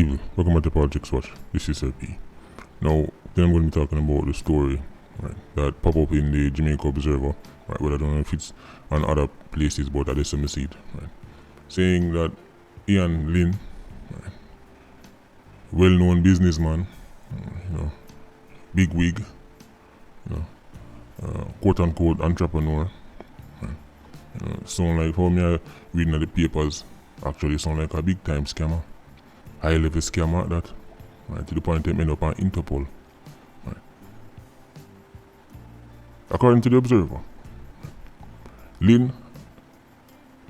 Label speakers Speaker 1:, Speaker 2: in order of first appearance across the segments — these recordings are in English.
Speaker 1: Steve, welcome to Politics Watch. This is LP. Now, then I'm going to be talking about the story, right, that pop up in the Jamaica Observer, right, but I don't know if it's on other places, but I just see it, right, saying that Ian Lynn, right, well-known businessman, big wig, quote-unquote entrepreneur, right, sound like how me I reading at the papers, actually sound like a big-time scammer, high-level scammer at that, right, to the point they end up on Interpol. Right. According to the Observer, Lynn,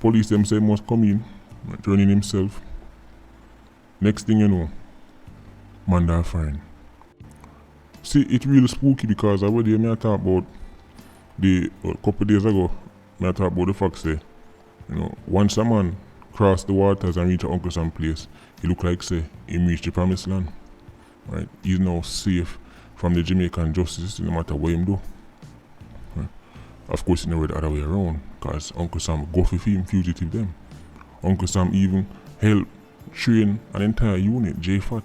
Speaker 1: police them say must come in, right, turning himself. Next thing you know, man that fine. See, it real spooky because already me I talk about a couple days ago, me I talk about the fact say, once a man cross the waters and reach a Uncle Sam place, he look like say he reached the promised land. Right? He's now safe from the Jamaican justice no matter what him do. Right? Of course, it's never the other way around, because Uncle Sam go for him fugitive them. Uncle Sam even help train an entire unit, JFAT,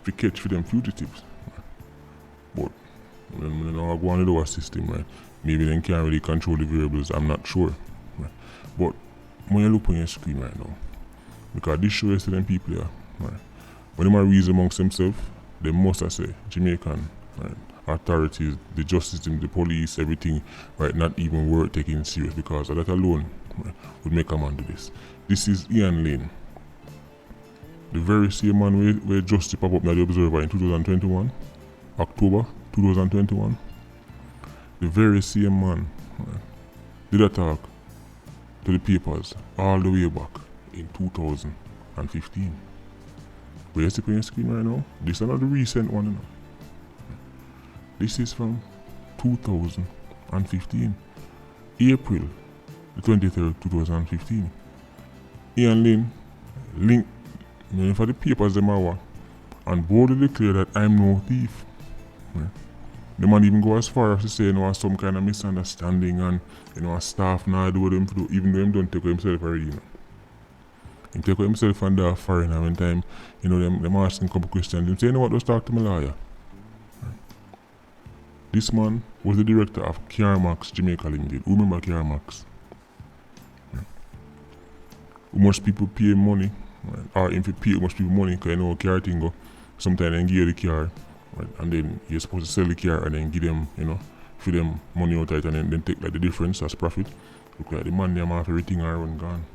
Speaker 1: to catch for them fugitives. Right? But when you know I go on the lower system, right? Maybe they can't really control the variables, I'm not sure. Right? But when you look on your screen right now, because this shows to them people here, right? When they reason amongst themselves, they must have say Jamaican, right, authorities, the justice system, the police, everything, right, not even worth taking serious, because that alone, right, would make a man do this. This is Ian Lynn, the very same man where justice pop up in the Observer in 2021, October 2021. The very same man, right, did a talk to the papers all the way back in 2015. Where you see on your screen right now, this is another recent one. This is from 2015, April the 23rd, 2015. Ian Lynn linked me for the papers them hour and boldly declared that I'm no thief. Right? The man even go as far as to say some kind of misunderstanding and a staff now do what them do, even though him don't take himself already. He take himself and the foreigner when time, them asking a couple questions. Him say, what, just talk to my lawyer. Right. This man was the director of Carmax Jamaica Limited. Who remember Carmax? Right. How much people pay money, right? Or if you pay how much people money, because car thing go, sometimes they give you the car, right? And then you're supposed to sell the car and then give them, for them money out of it, and then take like the difference as profit. Look like the man them have everything around gone.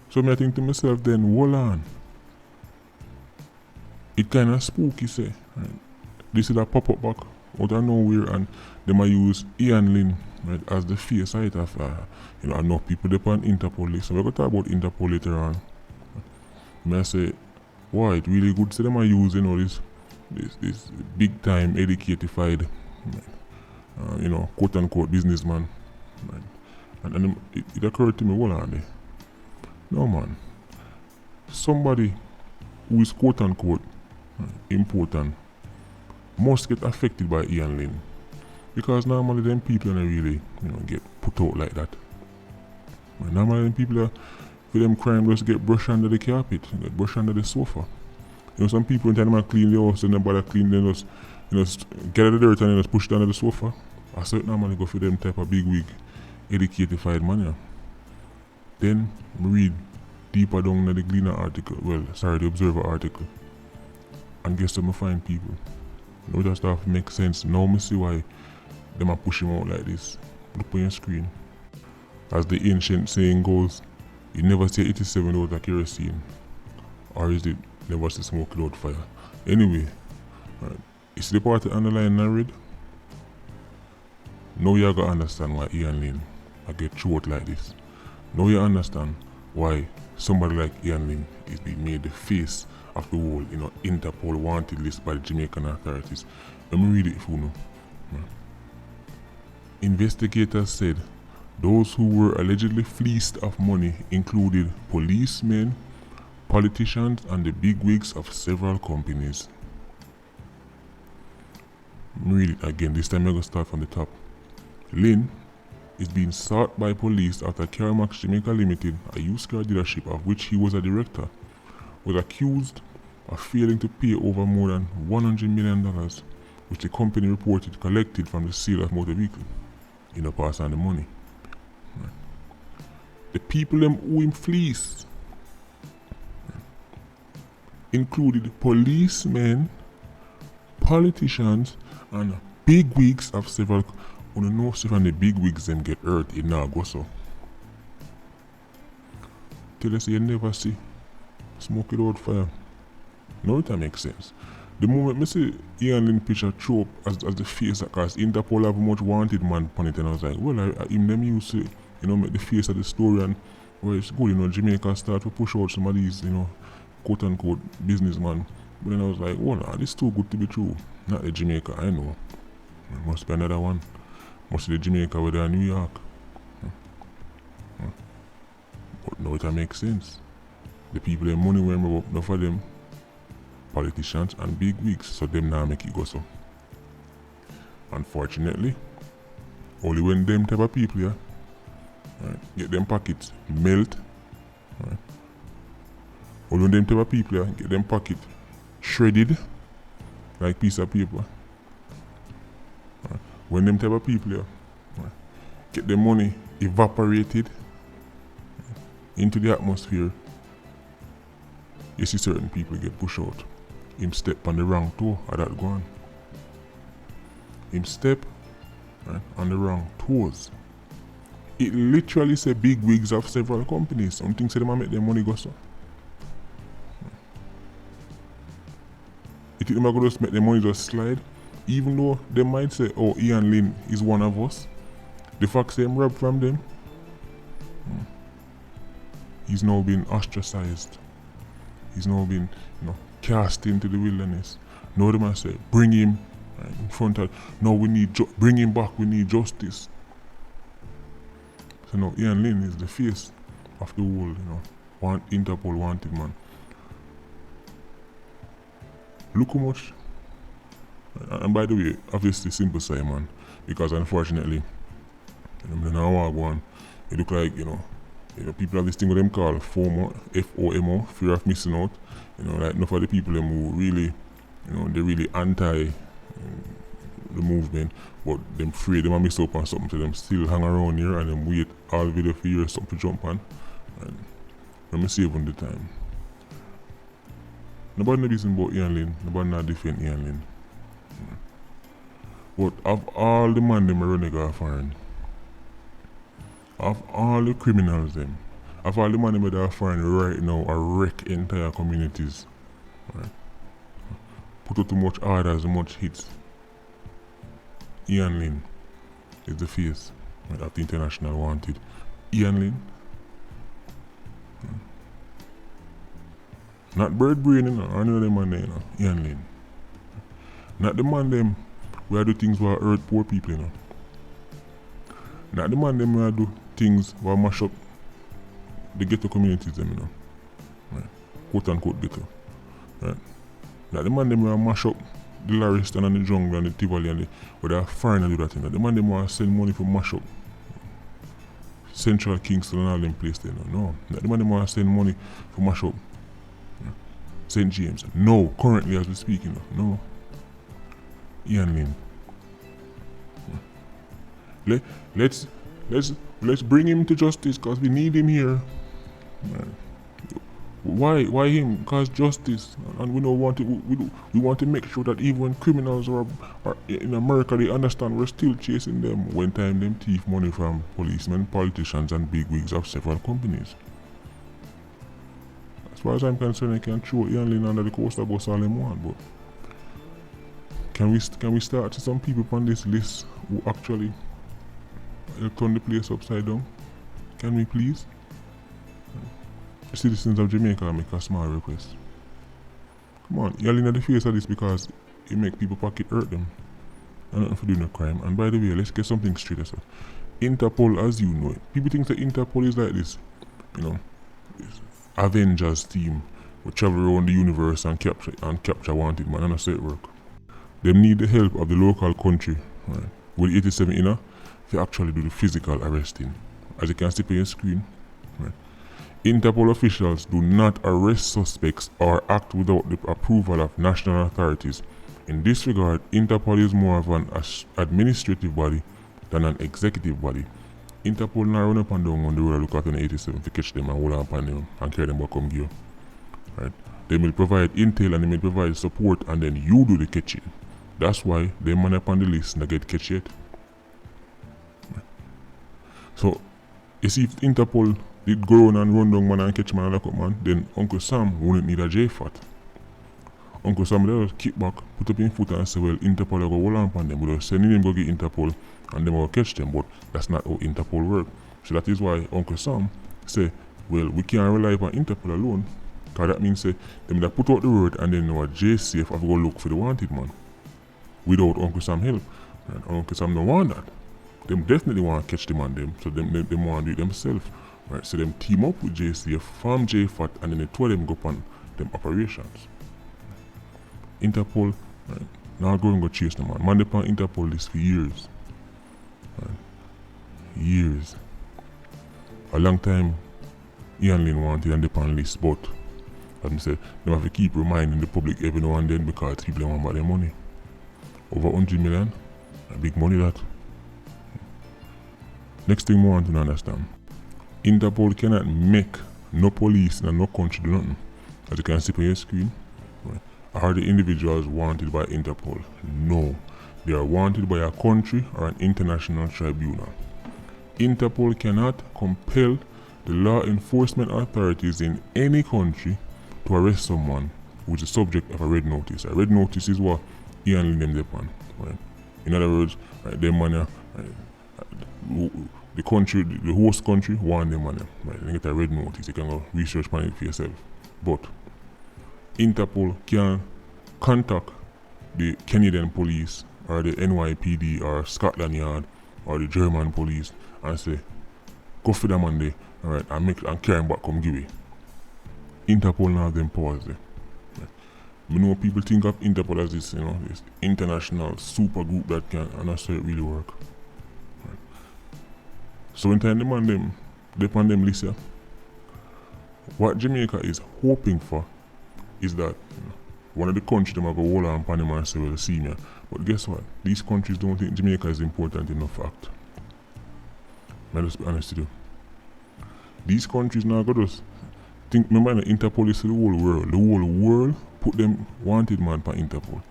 Speaker 1: So I think to myself then, hold on. It kind of spooky say, right? This is a pop-up back out of nowhere and they might use Ian Lynn, right, as the face of it of, enough people depend on Interpol list. So we're going to talk about Interpol later on. I say, why it really good so they might use, this big time educated, quote unquote businessman. Right? And it occurred to me, hold on there. No man, somebody who is quote unquote important must get affected by Ian Lynn, because normally them people don't really get put out like that. Normally them people for them crime just get brushed under the carpet, get brushed under the sofa. Some people when they clean the house and nobody clean, they just get out of the dirt and just push it under the sofa. I saw it normally go for them type of big wig educated man. Yeah. Then read deeper down in the Gleaner article, the Observer article, and guess what I find people. That stuff makes sense. Now I see why them are pushing out like this. Look on your screen. As the ancient saying goes, you never see 87 without a kerosene. Or is it never see smoke without fire? Anyway, right, you see the part of the underline I read? Now you gotta understand why Ian Lynn I get through like this. Now you understand why somebody like Ian Lynn is being made the face of the whole, Interpol wanted list by the Jamaican authorities. Let me read it for you. Investigators said those who were allegedly fleeced of money included policemen, politicians, and the bigwigs of several companies. Let me read it again. This time I'm going to start from the top. Lynn is being sought by police after Carmax Jamaica Limited, a used car dealership of which he was a director, was accused of failing to pay over more than $100 million, which the company reported collected from the sale of motor vehicle. You know, pass on the money. Right. The people them who him fleece included policemen, politicians, and bigwigs of several. You know, when the bigwigs them get hurt, it now go so. Tell us you never see smoke it out fire. No, it makes sense. The moment me see Ian Lynn picture throw up as the face that cause Interpol have much wanted man on it, and I was like, well, I him them used to, make the face of the story, and well, it's good, Jamaica start to push out some of these, quote unquote businessman. But then I was like, well, nah, this is too good to be true. Not the Jamaica, I know. It must be another one. Must be the Jamaica where they're New York. But now it makes sense. The people them money when we up, enough of them politicians and big wigs, so them now make it go so. Unfortunately, only when them type of people here, right, get them pockets melt, right, only when them type of people here get them pocket shredded like piece of paper. Right. When them type of people here, right, get them money evaporated, right, into the atmosphere, you see certain people get pushed out. Him step on the wrong toe, or that gone. Him step, right, on the wrong toes. It literally say big wigs of several companies. Some things say them make their money go so. You think them are going to just make their money just slide? Even though they might say, oh, Ian Lynn is one of us. The fact say him robbed from them, he's now been ostracized. He's now been, cast into the wilderness. Now they must say, bring him, right, in front of. No, we need bring him back. We need justice. So now Ian Lynn is the face of the whole, Interpol wanted man. Look how much. And by the way, obviously simple say man, because unfortunately, the now one, it look like people have this thing with them called FOMO, FOMO, fear of missing out. Like enough of the people them who really, they're really anti the movement, but them afraid they might miss out on something, so them still hang around here and them wait all video for years something to jump on. And let me save on the time. Nobody knows about Ian Lynn, nobody not defend Ian Lynn. But of all the man them running off foreign, of all the criminals them, of all the money that are foreign right now are wreck entire communities. Right? Put out too much orders, too much hits. Ian Lynn is the face, right, of the international wanted. Ian Lynn. Not Bird Brain, or none of them man there, Ian Lynn. Not the man them where do things where hurt poor people, Not the man them where do things where mash up the ghetto communities them, right? Quote unquote ghetto. Right? Not the man them where mash up the Lariston and the Jungle and the Tivoli and where they are foreign do that, The man them where send money for mash up Central Kingston and all them places there, No. Not the man them where send money for mash up St. James. No, currently as we speak, No. Ian Lynn. Let's bring him to justice because we need him here. Why him? Because justice, and we want to make sure that even when criminals are in America, they understand we're still chasing them. When time them thief money from policemen, politicians, and bigwigs of several companies. As far as I'm concerned, I can throw Ian Lynn under the coaster bus all them want, but can we start to some people on this list who actually turn the place upside down? Can we please? The citizens of Jamaica make a small request. Come on, you're in the face of this because it make people pocket hurt them. And nothing for doing a crime. And by the way, let's get something straight as well. Interpol, as you know it. People think that Interpol is like this, this Avengers team who travel around the universe and capture wanted man, and I say it work. They need the help of the local country, right, with 87 to actually do the physical arresting. As you can see on your screen, right, Interpol officials do not arrest suspects or act without the approval of national authorities. In this regard, Interpol is more of an administrative body than an executive body. Interpol now run up and down on the road look at an 87 to catch them and hold on upon them and carry them back come give. Right? They will provide intel and they will provide support and then you do the catching. That's why they man up on the list and get catch yet. So, you see if Interpol did go on and run down man and catch man and lock up man, then Uncle Sam wouldn't need a J-Fat. Uncle Sam will kick back, put up his foot and say, well, Interpol will go hold on upon them. Without sending him go get Interpol and them will catch them, but that's not how Interpol work. So that is why Uncle Sam say, well, we can't rely on Interpol alone. Because that means say, them that put out the word and then our JCF have to go look for the wanted man. Without Uncle Sam help. And Uncle Sam don't want that. Them definitely want to catch them on them, so them want to do it themselves. Right? So them team up with JCF, form JFAT, and then the two of them go on them operations. Interpol, right, now go and go chase them man. Man they on Interpol list for years. Right? Years. A long time Ian Lynn wanted and they on list, but as I said, they have to keep reminding the public every now and then because people want about their money. Over 100 million, a big money that. Next thing we want to understand, Interpol cannot make no police and no country do nothing. As you can see on your screen, right? Are the individuals wanted by Interpol? No. They are wanted by a country or an international tribunal. Interpol cannot compel the law enforcement authorities in any country to arrest someone who is the subject of a red notice. A red notice is what Ian Lynn them depend. Right? In other words, right, them money, right, the country, the host country want them money. Right? You get a red notice, you can go research on it for yourself. But Interpol can contact the Canadian police or the NYPD or Scotland Yard or the German police and say, go for them on there, alright, and carry them back come give it. Interpol now have them powers there. Right? We know people think of Interpol as this, this international super group that can, and that's how it really work. Right? So when time them on them, they on them list here, what Jamaica is hoping for is that one of the countries them have a hold on Panama and say, well, see me. But guess what? These countries don't think Jamaica is important enough fact. Let's be honest with you. These countries now got us think, remember the Interpol is the whole world. The whole world put them wanted man for Interpol.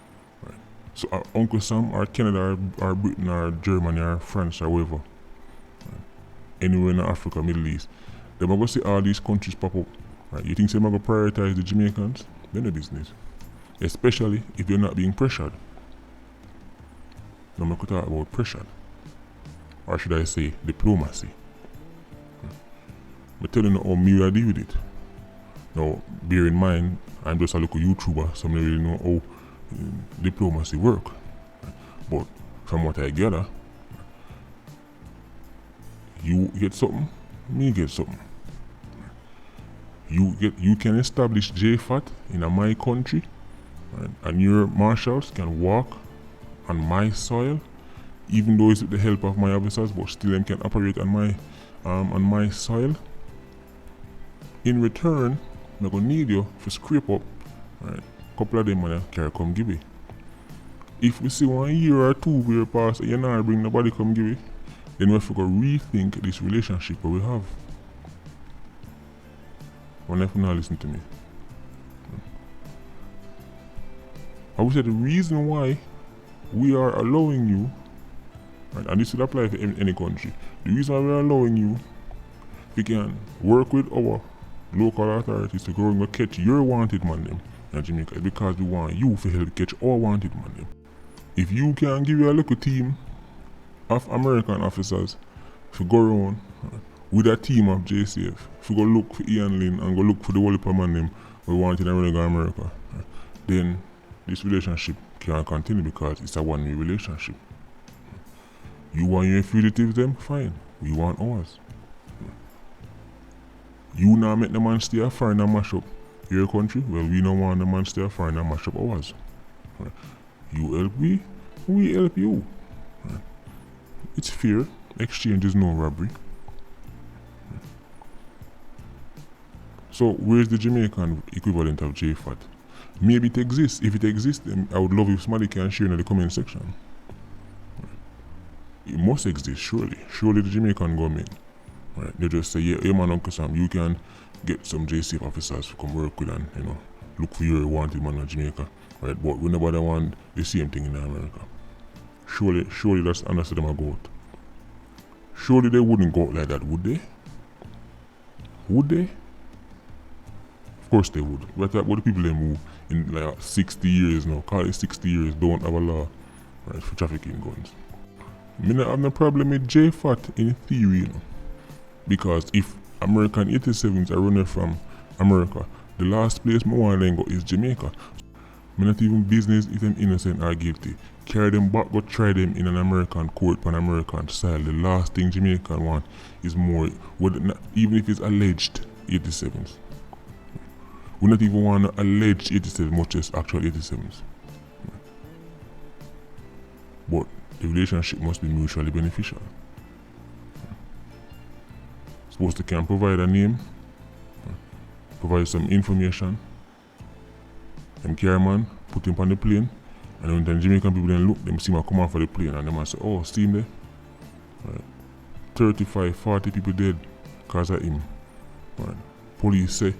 Speaker 1: Right? So our Uncle Sam or Canada or Britain or Germany or France or wherever. Right? Anywhere in Africa, Middle East. They're going to see all these countries pop up. Right? You think they're going to prioritize the Jamaicans? They're no business. Especially if they're not being pressured. Now I'm going to talk about pressure. Or should I say diplomacy. I'm telling you how me I deal with it. Now, bear in mind, I'm just a local YouTuber, so I don't really know how diplomacy work. But from what I gather, you get something, me get something. You can establish JFAT in my country, right? And your marshals can walk on my soil, even though it's with the help of my officers, but still them can operate on my soil. In return, I'm gonna need you to scrape up, right? Couple of them money carry come give it. If we see 1 year or 2 years pass and you not bring nobody come give it, then we have to go rethink this relationship that we have. One if you not listen to me. I would say the reason why we are allowing you, right, and this would apply to any country, the reason why we are allowing you, we can work with our local authorities to go and catch your wanted man them in Jamaica is because we want you to help catch our wanted man them. If you can give you a little team of American officers to go around with a team of JCF, to go look for Ian Lynn and go look for the whole man them we wanted in America, then this relationship can't continue because it's a one-way relationship. You want your fugitives them? Fine. We want ours. You now make the man stay a foreign and mash up your country? Well, we don't want the man stay a foreign and mash up ours. Right? You help we help you. Right? It's fair. Exchange is no robbery. Right? So where's the Jamaican equivalent of JFAT? Maybe it exists. If it exists, then I would love if somebody can share in the comment section. It must exist, surely. Surely the Jamaican government. Right? They just say, yeah, man, Uncle Sam, you can get some JCF officers to come work with and, look for your wanted man in Jamaica. Right? But we nobody want the same thing in America. Surely that's honestly them a go out. Surely they wouldn't go out like that, would they? Would they? Of course they would. What the people they move in like 60 years now, call it 60 years, don't have a law, right, for trafficking guns. I not have no problem with JFAT in theory, because if American 87s are running from America, the last place I want to go is Jamaica. Me not even business if them innocent or guilty. Carry them back, go try them in an American court on American style. The last thing Jamaican want is more, even if it's alleged 87s. We not even want to allege 87s, much as actual 87s. But the relationship must be mutually beneficial. Supposed to can provide a name, provide some information, them carry man, put him on the plane, and when the Jamaican people then look, them see him come off of the plane and them say, oh, see him there? Right. 35, 40 people dead because of him. Right. Police say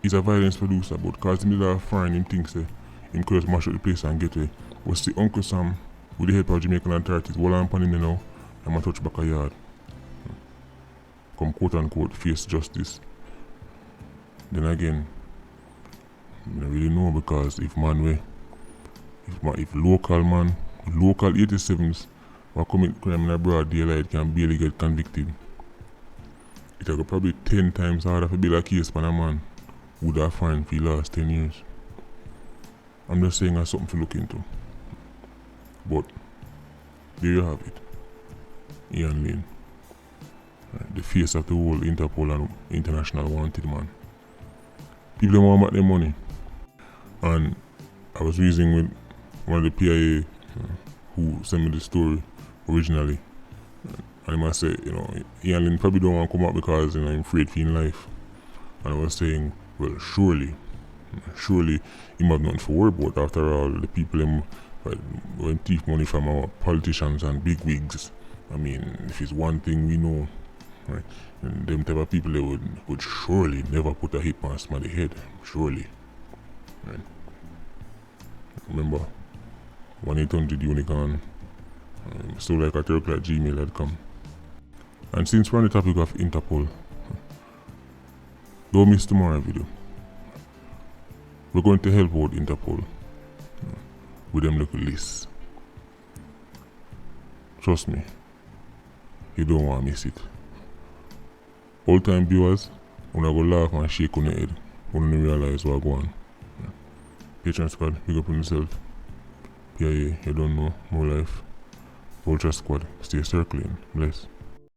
Speaker 1: he's a violence producer, but because him is foreign, him thinks him could just mash up the place and get away. But see Uncle Sam, with the help of Jamaican authorities, while I'm on him now, I'm going to touch back a yard. Come quote unquote face justice. Then again, I don't really know, because if local 87s who commit crime in a broad daylight can barely get convicted, it will probably 10 times harder to build a case for a man who would have fined for the last 10 years. I'm just saying that's something to look into. But there you have it. Ian Lane. The face of the whole Interpol and international wanted man. People don't want back their money. And I was reasoning with one of the PIA who sent me the story originally. And he must say, Ian Lane probably don't want to come out because I'm afraid for his life. And I was saying, well, surely he might have nothing to worry about. After all, the people when thief money from our politicians and big wigs. I mean, if it's one thing we know, right, and them type of people they would surely never put a hit on somebody's head. Surely. Right. Remember, 1-800 Unicorn. So like at gmail.com. And since we're on the topic of Interpol, don't miss tomorrow's video. We're going to help out Interpol with them little lists. Trust me, you don't want to miss it. Old time viewers, when I go laugh and shake on the head, when you realize what's going on. Patreon Squad, big up on yourself. PIA, you don't know, more life. Ultra Squad, stay circling. Bless.